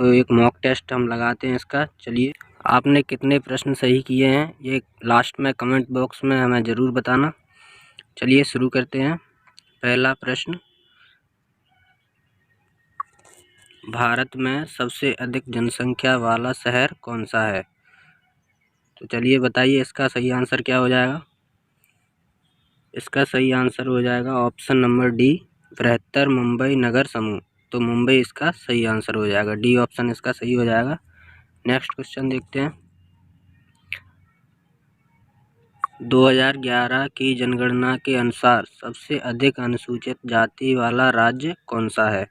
तो एक mock test हम लगाते हैं इसका। चलिए, आपने कितने प्रश्न सही किए हैं ये लास्ट में कमेंट बॉक्स में हमें ज़रूर बताना। चलिए शुरू करते हैं। पहला प्रश्न, भारत में सबसे अधिक जनसंख्या वाला शहर कौन सा है? तो चलिए बताइए इसका सही आंसर क्या हो जाएगा। इसका सही आंसर हो जाएगा ऑप्शन नंबर डी, बृहत्तर मुंबई नगर समूह। तो मुंबई इसका सही आंसर हो जाएगा, डी ऑप्शन इसका सही हो जाएगा। नेक्स्ट क्वेश्चन देखते हैं। 2011 की जनगणना के अनुसार सबसे अधिक अनुसूचित जाति वाला राज्य कौन सा है?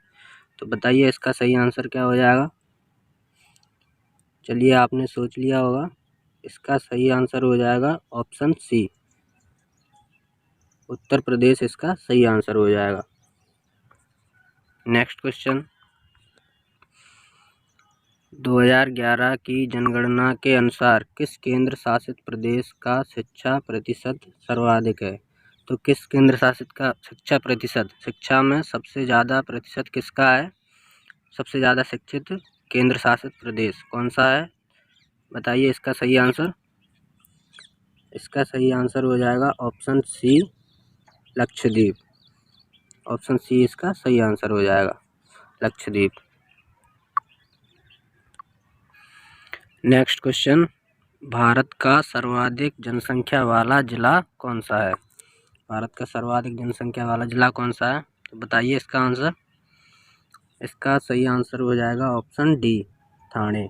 तो बताइए इसका सही आंसर क्या हो जाएगा। चलिए आपने सोच लिया होगा, इसका सही आंसर हो जाएगा ऑप्शन सी, उत्तर प्रदेश इसका सही आंसर हो जाएगा। नेक्स्ट क्वेश्चन, 2011 की जनगणना के अनुसार किस केंद्र शासित प्रदेश का शिक्षा प्रतिशत सर्वाधिक है? तो किस केंद्र शासित का शिक्षा प्रतिशत, शिक्षा में सबसे ज़्यादा प्रतिशत किसका है? सबसे ज़्यादा शिक्षित केंद्र शासित प्रदेश कौन सा है? बताइए इसका सही आंसर। इसका सही आंसर हो जाएगा option C, Lakshadweep. Option C इसका सही आंसर हो जाएगा, लक्षद्वीप। नेक्स्ट क्वेश्चन, भारत का सर्वाधिक जनसंख्या वाला जिला कौन सा है? भारत का सर्वाधिक जनसंख्या वाला जिला कौन सा है? तो बताइए इसका आंसर। इसका सही आंसर हो जाएगा ऑप्शन डी, ठाणे।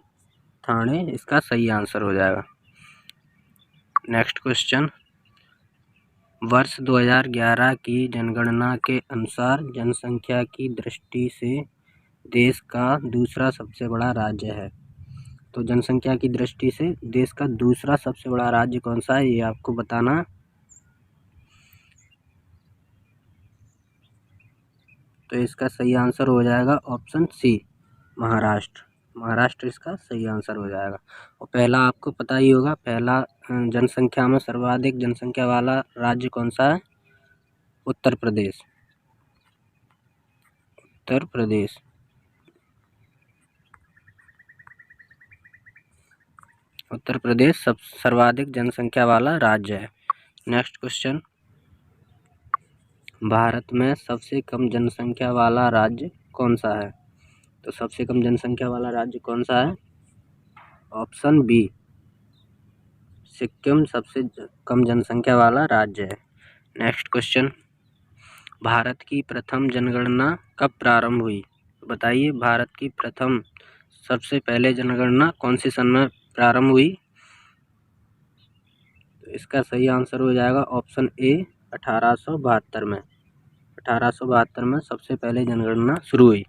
ठाणे इसका सही आंसर हो जाएगा। नेक्स्ट क्वेश्चन, वर्ष 2011 की जनगणना के अनुसार जनसंख्या की दृष्टि से देश का दूसरा सबसे बड़ा राज्य है। तो जनसंख्या की दृष्टि से देश का दूसरा सबसे बड़ा राज्य कौन सा है, ये आपको बताना है। तो इसका सही आंसर हो जाएगा ऑप्शन सी, महाराष्ट्र। महाराष्ट्र इसका सही आंसर हो जाएगा। और पहला आपको पता ही होगा, पहला जनसंख्या में सर्वाधिक जनसंख्या वाला राज्य कौन सा है? उत्तर प्रदेश। उत्तर प्रदेश। उत्तर प्रदेश सब सर्वाधिक जनसंख्या वाला राज्य है। नेक्स्ट क्वेश्चन, भारत में सबसे कम जनसंख्या वाला राज्य कौन सा है? तो सबसे कम जनसंख्या वाला राज्य कौन सा है? ऑप्शन बी, सिक्किम सबसे कम जनसंख्या वाला राज्य है। नेक्स्ट क्वेश्चन, भारत की प्रथम जनगणना कब प्रारंभ हुई? बताइए भारत की प्रथम सबसे पहले जनगणना कौन से सन में प्रारंभ हुई? तो इसका सही आंसर हो जाएगा ऑप्शन ए, 1872 में। 1872 में सबसे पहले जनगणना शुरू हुई।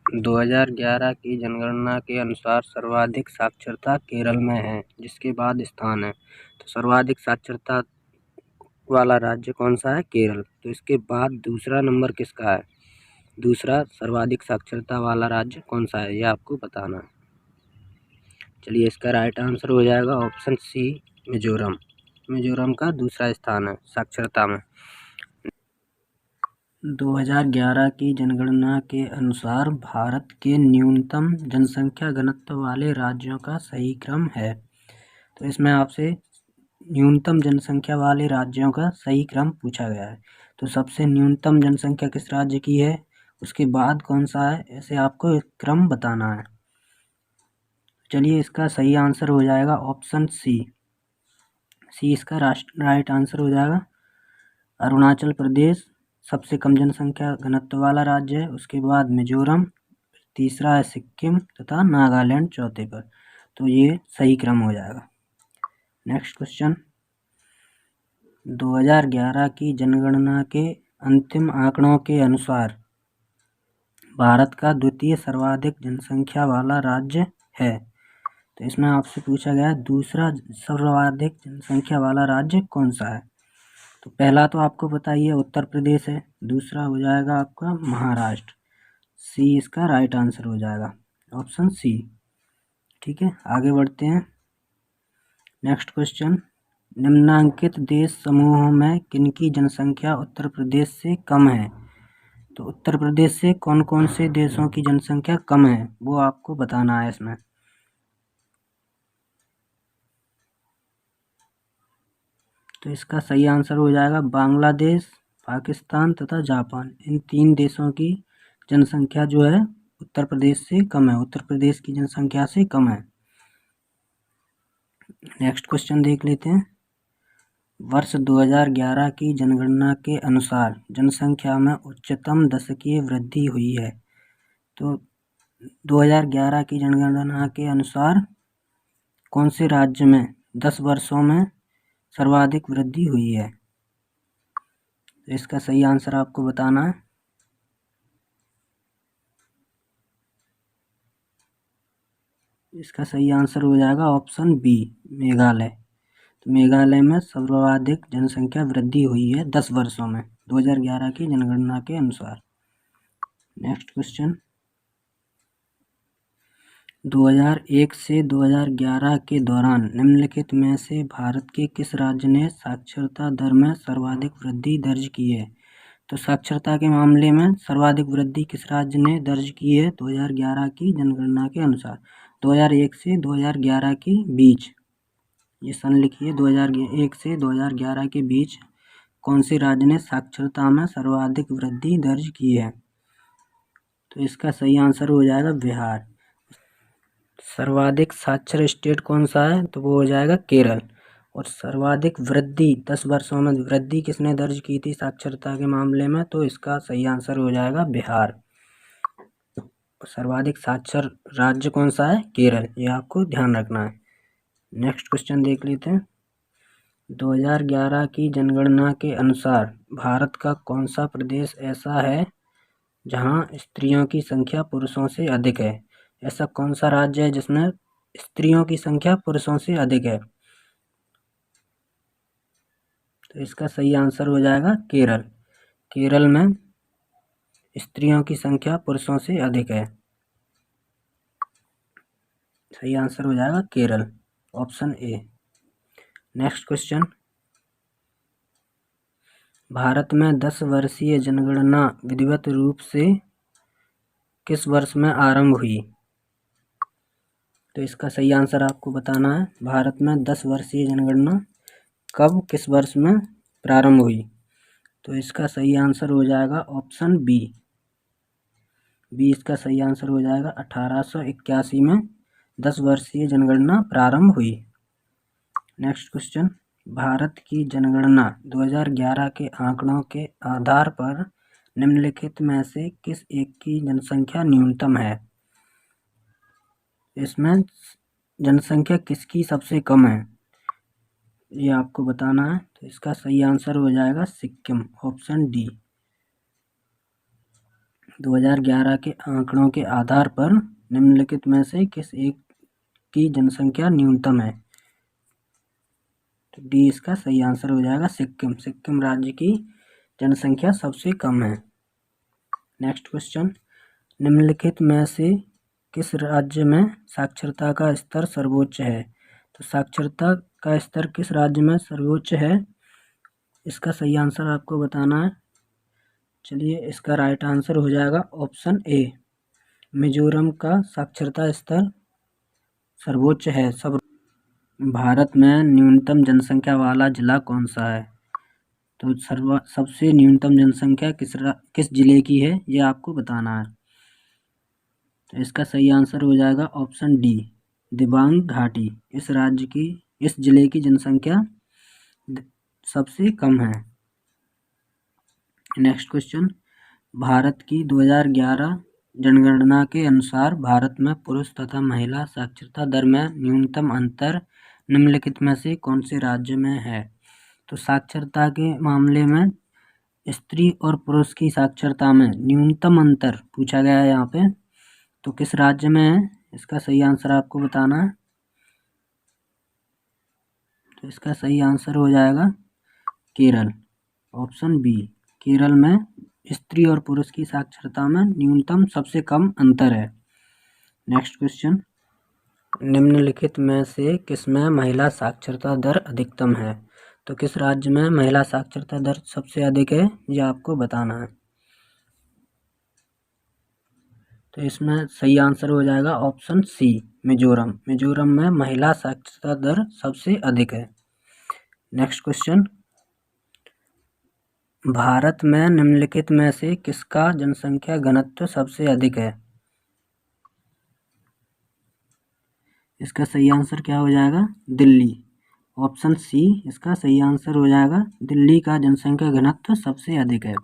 2011 की जनगणना के अनुसार सर्वाधिक साक्षरता केरल में है, जिसके बाद स्थान है। तो सर्वाधिक साक्षरता वाला राज्य कौन सा है? केरल। तो इसके बाद दूसरा नंबर किसका है? दूसरा सर्वाधिक साक्षरता वाला राज्य कौन सा है, ये आपको बताना है। चलिए इसका राइट आंसर हो जाएगा ऑप्शन सी, मिजोरम। मिजोरम का दूसरा स्थान है साक्षरता में। 2011 की जनगणना के अनुसार भारत के न्यूनतम जनसंख्या घनत्व वाले राज्यों का सही क्रम है। तो इसमें आपसे न्यूनतम जनसंख्या वाले राज्यों का सही क्रम पूछा गया है। तो सबसे न्यूनतम जनसंख्या किस राज्य की है, उसके बाद कौन सा है, ऐसे आपको क्रम बताना है। चलिए इसका सही आंसर हो जाएगा ऑप्शन सी। सी इसका राइट आंसर हो जाएगा। अरुणाचल प्रदेश सबसे कम जनसंख्या घनत्व वाला राज्य है, उसके बाद मिजोरम, तीसरा है सिक्किम तथा नागालैंड चौथे पर। तो ये सही क्रम हो जाएगा। नेक्स्ट क्वेश्चन, 2011 की जनगणना के अंतिम आंकड़ों के अनुसार भारत का द्वितीय सर्वाधिक जनसंख्या वाला राज्य है। तो इसमें आपसे पूछा गया है दूसरा सर्वाधिक जनसंख्या वाला राज्य कौन सा है। तो पहला तो आपको पता ही है उत्तर प्रदेश है, दूसरा हो जाएगा आपका महाराष्ट्र। सी इसका राइट आंसर हो जाएगा, ऑप्शन सी। ठीक है, आगे बढ़ते हैं। नेक्स्ट क्वेश्चन, निम्नांकित देश समूहों में किनकी जनसंख्या उत्तर प्रदेश से कम है? तो उत्तर प्रदेश से कौन कौन से देशों की जनसंख्या कम है वो आपको बताना है इसमें। तो इसका सही आंसर हो जाएगा बांग्लादेश, पाकिस्तान तथा जापान। इन 3 देशों की जनसंख्या जो है उत्तर प्रदेश से कम है, उत्तर प्रदेश की जनसंख्या से कम है। नेक्स्ट क्वेश्चन देख लेते हैं। वर्ष 2011 की जनगणना के अनुसार जनसंख्या में उच्चतम दशकीय वृद्धि हुई है। तो 2011 की जनगणना के अनुसार कौन से राज्य में 10 वर्षों में सर्वाधिक वृद्धि हुई है? तो इसका सही आंसर आपको बताना है। इसका सही आंसर हो जाएगा ऑप्शन बी, मेघालय। तो मेघालय में सर्वाधिक जनसंख्या वृद्धि हुई है 10 वर्षों में 2011 की जनगणना के अनुसार। नेक्स्ट क्वेश्चन, 2001 से 2011 के दौरान निम्नलिखित में से भारत के किस राज्य ने साक्षरता दर में सर्वाधिक वृद्धि दर्ज की है? तो साक्षरता के मामले में सर्वाधिक वृद्धि किस राज्य ने दर्ज की है 2011 की जनगणना के अनुसार? 2001 से 2011 के बीच, ये सन लिखिए, 2001 से 2011 के बीच कौन से राज्य ने साक्षरता में सर्वाधिक वृद्धि दर्ज की है? तो इसका सही आंसर हो जाएगा बिहार। सर्वाधिक साक्षर स्टेट कौन सा है? तो वो हो जाएगा केरल। और सर्वाधिक वृद्धि 10 वर्षों में वृद्धि किसने दर्ज की थी साक्षरता के मामले में? तो इसका सही आंसर हो जाएगा बिहार। सर्वाधिक साक्षर राज्य कौन सा है? केरल। ये आपको ध्यान रखना है। नेक्स्ट क्वेश्चन देख लेते हैं। 2011 की जनगणना के अनुसार भारत का कौन सा प्रदेश ऐसा है जहां स्त्रियों की संख्या पुरुषों से अधिक है? ऐसा कौन सा राज्य है जिसमें स्त्रियों की संख्या पुरुषों से अधिक है? तो इसका सही आंसर हो जाएगा केरल। केरल में स्त्रियों की संख्या पुरुषों से अधिक है। सही आंसर हो जाएगा Kerala, option A. Next question, Bharat में 10 वर्षीय जनगणना विधिवत रूप से किस वर्ष में आरंभ हुई? तो इसका सही आंसर आपको बताना है। भारत में 10 वर्षीय जनगणना कब, किस वर्ष में प्रारंभ हुई? तो इसका सही आंसर हो जाएगा ऑप्शन बी। इसका सही आंसर हो जाएगा 1881 में 10 वर्षीय जनगणना प्रारंभ हुई। नेक्स्ट क्वेश्चन, भारत की जनगणना 2011 के आंकड़ों के आधार पर निम्नलिखित में से किस एक की जनसंख्या न्यूनतम है? इसमें जनसंख्या किसकी सबसे कम है ये आपको बताना है। तो इसका सही आंसर हो जाएगा सिक्किम, ऑप्शन डी। 2011 के आंकड़ों के आधार पर निम्नलिखित में से किस एक की जनसंख्या न्यूनतम है? तो डी इसका सही आंसर हो जाएगा सिक्किम। सिक्किम राज्य की जनसंख्या सबसे कम है। नेक्स्ट क्वेश्चन, निम्नलिखित में से किस राज्य में साक्षरता का स्तर सर्वोच्च है? तो साक्षरता का स्तर किस राज्य में सर्वोच्च है? इसका सही आंसर आपको बताना है। चलिए, इसका राइट आंसर हो जाएगा ऑप्शन ए, मिजोरम का साक्षरता स्तर सर्वोच्च है। सब भारत में न्यूनतम जनसंख्या वाला जिला कौन सा है? तो सबसे न्यूनतम जनसंख्या किस जिले की है ये आपको बताना है। तो इसका सही आंसर हो जाएगा ऑप्शन डी, दिबांग घाटी। इस राज्य की, इस जिले की जनसंख्या सबसे कम है। नेक्स्ट क्वेश्चन, भारत की 2011 जनगणना के अनुसार भारत में पुरुष तथा महिला साक्षरता दर में न्यूनतम अंतर निम्नलिखित में से कौन से राज्य में है? तो साक्षरता के मामले में स्त्री और पुरुष की साक्षरता में न्यूनतम अंतर पूछा गया है यहाँ पे, तो किस राज्य में है? इसका सही आंसर आपको बताना है। तो इसका सही आंसर हो जाएगा केरल, ऑप्शन बी। केरल में स्त्री और पुरुष की साक्षरता में न्यूनतम सबसे कम अंतर है। नेक्स्ट क्वेश्चन, निम्नलिखित में से किसमें महिला साक्षरता दर अधिकतम है? तो किस राज्य में महिला साक्षरता दर सबसे अधिक है ये आपको बताना है। तो इसमें सही आंसर हो जाएगा ऑप्शन सी, मिजोरम। मिजोरम में महिला साक्षरता दर सबसे अधिक है। नेक्स्ट क्वेश्चन, भारत में निम्नलिखित में से किसका जनसंख्या घनत्व सबसे अधिक है? इसका सही आंसर क्या हो जाएगा? दिल्ली। ऑप्शन सी इसका सही आंसर हो जाएगा। दिल्ली का जनसंख्या घनत्व सबसे अधिक है।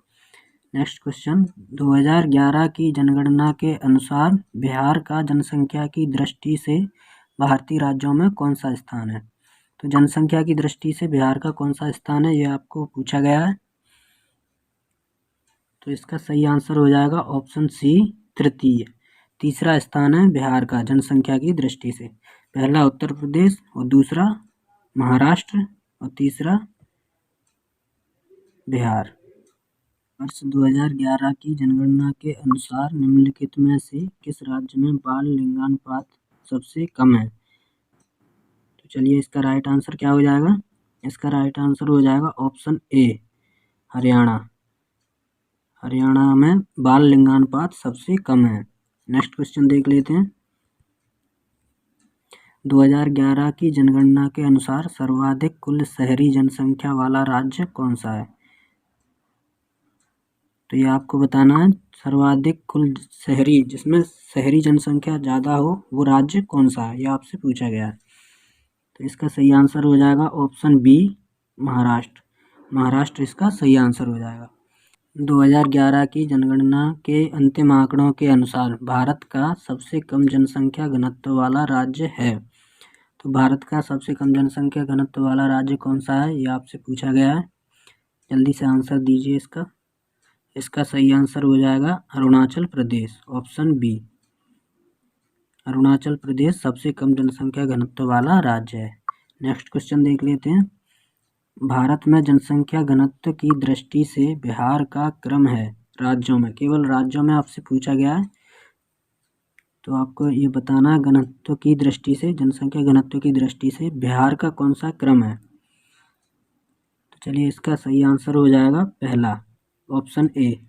नेक्स्ट क्वेश्चन, 2011 की जनगणना के अनुसार बिहार का जनसंख्या की दृष्टि से भारतीय राज्यों में कौन सा स्थान है? तो जनसंख्या की दृष्टि से बिहार का कौन सा स्थान है, ये आपको पूछा गया है। तो इसका सही आंसर हो जाएगा ऑप्शन सी, तृतीय। तीसरा स्थान है बिहार का जनसंख्या की दृष्टि से। पहला उत्तर प्रदेश और दूसरा महाराष्ट्र और तीसरा बिहार। वर्ष 2011 की जनगणना के अनुसार निम्नलिखित में से किस राज्य में बाल लिंगानुपात सबसे कम है? तो चलिए इसका राइट आंसर क्या हो जाएगा? इसका राइट आंसर हो जाएगा ऑप्शन ए, हरियाणा। हरियाणा में बाल लिंगानुपात सबसे कम है। नेक्स्ट क्वेश्चन देख लेते हैं। 2011 की जनगणना के अनुसार सर्वाधिक कुल शहरी जनसंख्या वाला राज्य कौन सा है? तो ये आपको बताना है, सर्वाधिक कुल शहरी, जिसमें शहरी जनसंख्या ज़्यादा हो, वो राज्य कौन सा है, ये आपसे पूछा गया है। तो इसका सही आंसर हो जाएगा ऑप्शन बी, महाराष्ट्र। महाराष्ट्र इसका सही आंसर हो जाएगा। 2011 की जनगणना के अंतिम आंकड़ों के अनुसार भारत का सबसे कम जनसंख्या घनत्व वाला राज्य है। तो भारत का सबसे कम जनसंख्या घनत्व वाला राज्य कौन सा है, ये आपसे पूछा गया है। जल्दी से आंसर दीजिए इसका। इसका सही आंसर हो जाएगा अरुणाचल प्रदेश, ऑप्शन बी। अरुणाचल प्रदेश सबसे कम जनसंख्या घनत्व वाला राज्य है। नेक्स्ट क्वेश्चन देख लेते हैं। भारत में जनसंख्या घनत्व की दृष्टि से बिहार का क्रम है राज्यों में, केवल राज्यों में आपसे पूछा गया है। तो आपको ये बताना है घनत्व की दृष्टि से, जनसंख्या घनत्व की दृष्टि से बिहार का कौन सा क्रम है। तो चलिए इसका सही आंसर हो जाएगा पहला, ऑप्शन ए।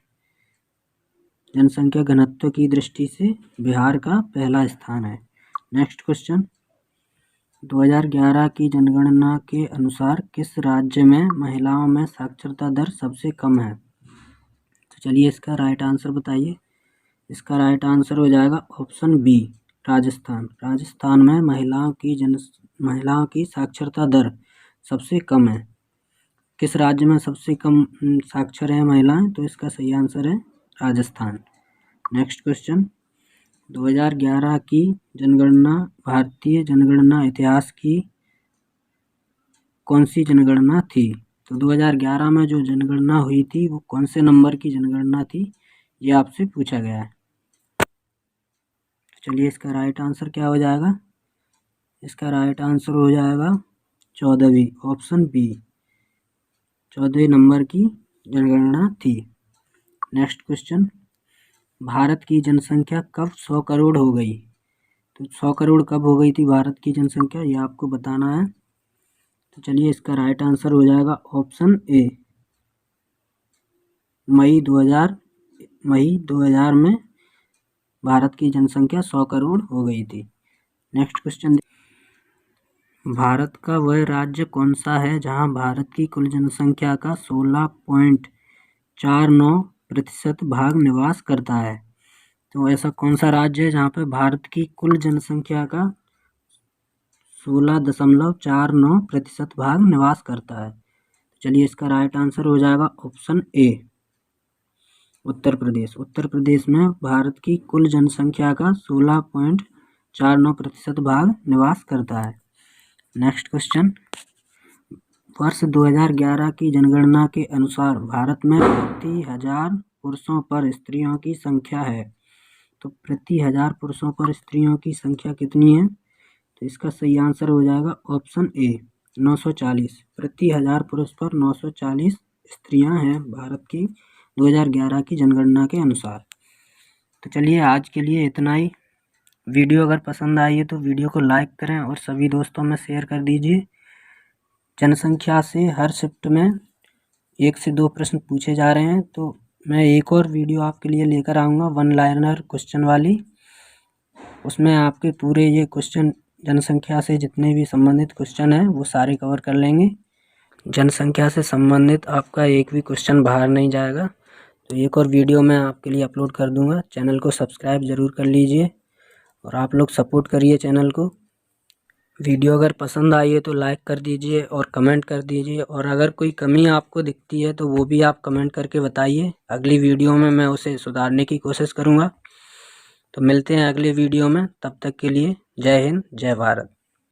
जनसंख्या घनत्व की दृष्टि से बिहार का पहला स्थान है। नेक्स्ट क्वेश्चन, 2011 की जनगणना के अनुसार किस राज्य में महिलाओं में साक्षरता दर सबसे कम है? तो चलिए इसका राइट आंसर बताइए। इसका राइट आंसर हो जाएगा ऑप्शन बी, राजस्थान। राजस्थान में महिलाओं की साक्षरता दर सबसे कम है। किस राज्य में सबसे कम साक्षर है महिलाएं? तो इसका सही आंसर है राजस्थान। नेक्स्ट क्वेश्चन, 2011 की जनगणना भारतीय जनगणना इतिहास की कौन सी जनगणना थी? तो 2011 में जो जनगणना हुई थी वो कौन से नंबर की जनगणना थी, ये आपसे पूछा गया है। चलिए इसका राइट आंसर क्या हो जाएगा? इसका राइट आंसर हो जाएगा 14वीं, ऑप्शन बी। 14वें नंबर की जनगणना थी। नेक्स्ट क्वेश्चन, भारत की जनसंख्या कब 100 करोड़ हो गई? तो 100 करोड़ कब हो गई थी भारत की जनसंख्या, ये आपको बताना है। तो चलिए इसका राइट आंसर हो जाएगा ऑप्शन ए, मई 2000 में भारत की जनसंख्या 100 करोड़ हो गई थी। नेक्स्ट क्वेश्चन, भारत का वह राज्य कौन सा है जहां भारत की कुल जनसंख्या का 16.49% भाग निवास करता है? तो ऐसा कौन सा राज्य है जहां पर भारत की कुल जनसंख्या का 16.49% भाग निवास करता है? चलिए इसका राइट आंसर हो जाएगा ऑप्शन ए, उत्तर प्रदेश। उत्तर प्रदेश में भारत की कुल जनसंख्या का 16.49% भाग निवास करता है। नेक्स्ट क्वेश्चन, वर्ष 2011 की जनगणना के अनुसार भारत में प्रति 1000 पुरुषों पर स्त्रियों की संख्या है। तो प्रति 1000 पुरुषों पर स्त्रियों की संख्या कितनी है? तो इसका सही आंसर हो जाएगा ऑप्शन ए, 940। प्रति 1000 पुरुष पर 940 स्त्रियां हैं भारत की 2011 की जनगणना के अनुसार। तो चलिए आज के लिए इतना ही। वीडियो अगर पसंद आई है तो वीडियो को लाइक करें और सभी दोस्तों में शेयर कर दीजिए। जनसंख्या से हर शिफ्ट में 1 से 2 प्रश्न पूछे जा रहे हैं, तो मैं एक और वीडियो आपके लिए लेकर आऊँगा वन लाइनर क्वेश्चन वाली। उसमें आपके पूरे ये क्वेश्चन जनसंख्या से जितने भी संबंधित क्वेश्चन हैं वो सारे कवर कर लेंगे। जनसंख्या से संबंधित आपका एक भी क्वेश्चन बाहर नहीं जाएगा। तो एक और वीडियो मैं आपके लिए अपलोड कर दूंगा। चैनल को सब्सक्राइब ज़रूर कर लीजिए और आप लोग सपोर्ट करिए चैनल को। वीडियो अगर पसंद आई है तो लाइक कर दीजिए और कमेंट कर दीजिए, और अगर कोई कमी आपको दिखती है तो वो भी आप कमेंट करके बताइए। अगली वीडियो में मैं उसे सुधारने की कोशिश करूँगा। तो मिलते हैं अगले वीडियो में, तब तक के लिए जय हिंद, जय भारत।